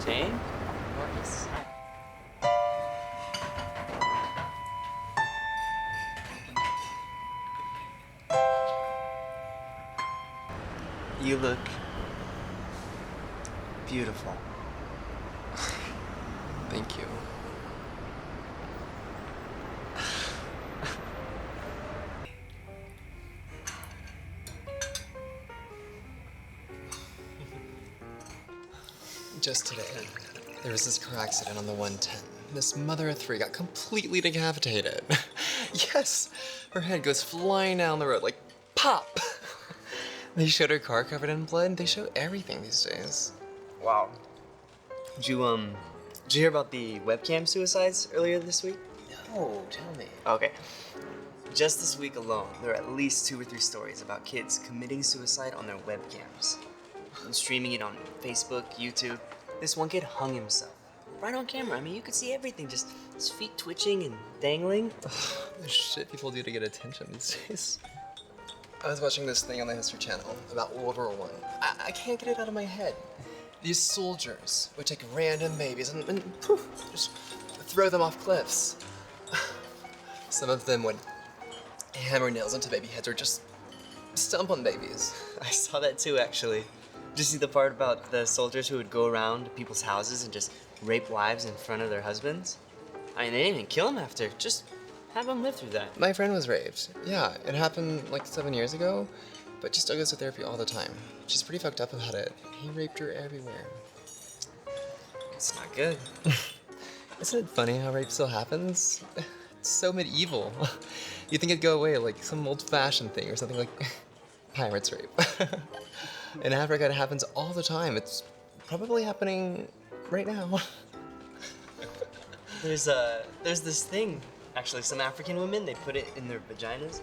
entertain? Marcus? You look beautiful. Thank you. Just today, there was this car accident on the 110. This mother of three got completely decapitated. Yes, her head goes flying down the road like pop. They showed her car covered in blood. They show everything these days. Wow. Did you hear about the webcam suicides earlier this week? No, tell me. Okay. Just this week alone, there are at least 2 or 3 stories about kids committing suicide on their webcams. And streaming it on Facebook, YouTube. This one kid hung himself. Right on camera. I mean, you could see everything. Just his feet twitching and dangling. The shit people do to get attention these days. I was watching this thing on the History Channel about World War I. I can't get it out of my head. These soldiers would take random babies and poof, just throw them off cliffs. Some of them would hammer nails into baby heads or just stomp on babies. I saw that too, actually. Did you see the part about the soldiers who would go around people's houses and just rape wives in front of their husbands? I mean, they didn't even kill them after. Just have them live through that. My friend was raped. Yeah, it happened like 7 years ago, but she still goes to therapy all the time. She's pretty fucked up about it. He raped her everywhere. It's not good. Isn't it funny how rape still happens? It's so medieval. You think it'd go away like some old-fashioned thing or something like pirates rape. In Africa, it happens all the time. It's probably happening right now. There's this thing, actually, some African women, they put it in their vaginas.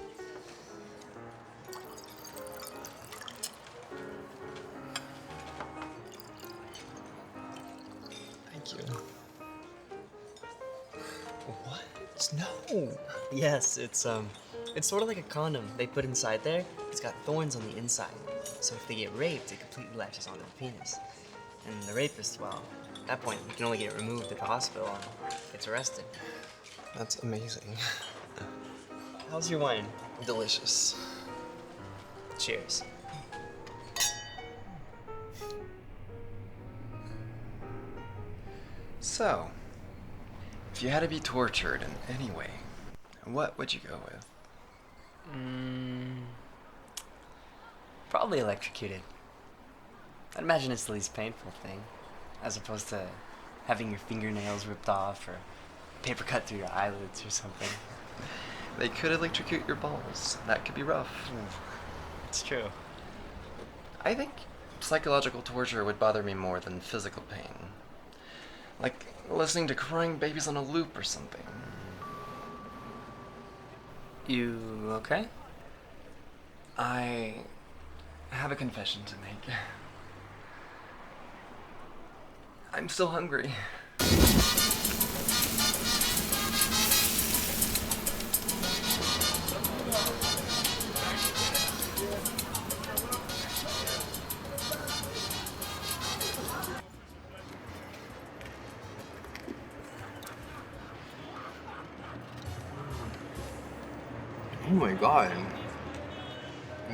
Thank you. What? No. Yes, it's sort of like a condom they put inside there. It's got thorns on the inside. So if they get raped, it completely latches onto the penis. And the rapist, well, at that point, you can only get it removed at the hospital and gets arrested. That's amazing. How's your wine? Delicious. Cheers. So, if you had to be tortured in any way, what would you go with? Probably electrocuted. I'd imagine it's the least painful thing, as opposed to having your fingernails ripped off or paper cut through your eyelids or something. They could electrocute your balls. That could be rough. It's true. I think psychological torture would bother me more than physical pain. Like listening to crying babies on a loop or something. You okay? I have a confession to make. I'm still hungry. Oh my god.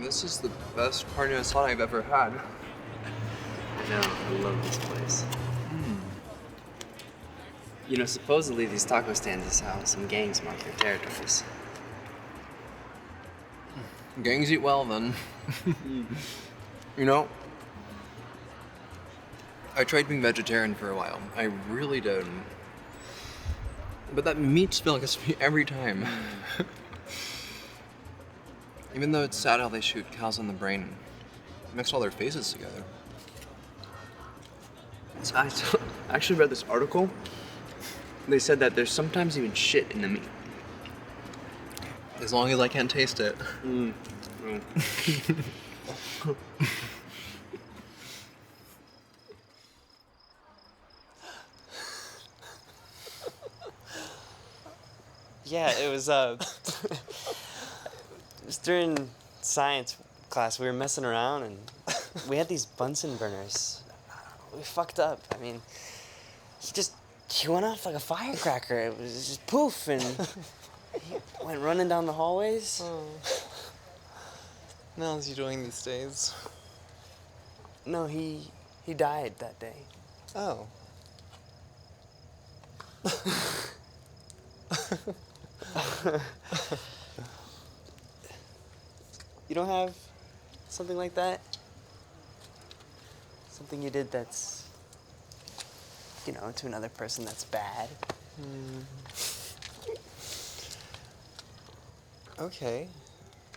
This is the best carne asada I've ever had. I know, I love this place. You know, supposedly these taco stands is how some gangs mark their territories. Gangs eat well then. You know, I tried being vegetarian for a while. I really did. But that meat smell gets me every time. Even though it's sad how they shoot cows in the brain and mix all their faces together. I actually read this article. They said that there's sometimes even shit in the meat. As long as I can't taste it. Yeah, it was during science class. We were messing around and we had these Bunsen burners. We fucked up. I mean, he went off like a firecracker. It was just poof, and he went running down the hallways. Now, how's he doing these days? No, he died that day. Oh. You don't have something like that? Something you did that's, to another person that's bad? Okay,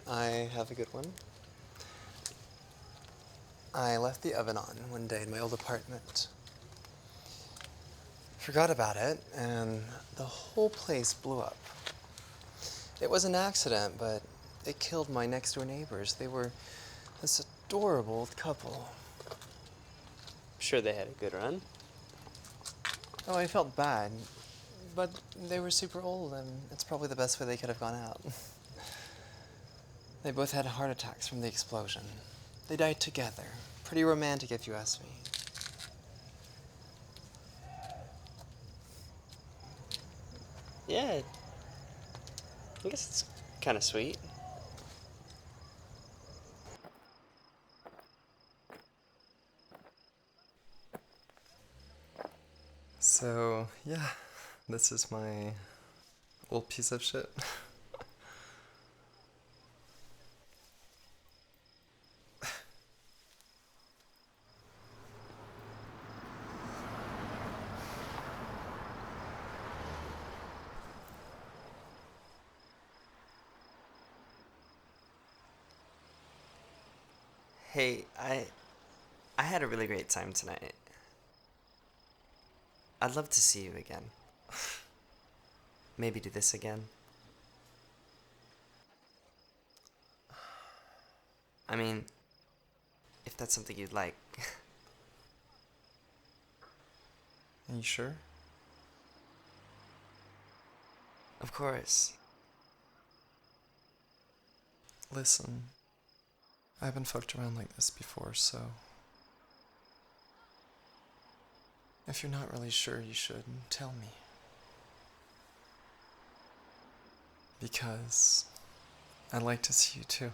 I have a good one. I left the oven on one day in my old apartment. Forgot about it, and the whole place blew up. It was an accident, but it killed my next door neighbors. They were this adorable old couple. I'm sure they had a good run. Oh, I felt bad, but they were super old, and it's probably the best way they could have gone out. They both had heart attacks from the explosion. They died together. Pretty romantic, if you ask me. Yeah, I guess it's kind of sweet. So, yeah, this is my old piece of shit. Hey, I had a really great time tonight. I'd love to see you again. Maybe do this again. I mean, if that's something you'd like. Are you sure? Of course. Listen, I haven't fucked around like this before, so if you're not really sure, you should tell me. Because I'd like to see you too.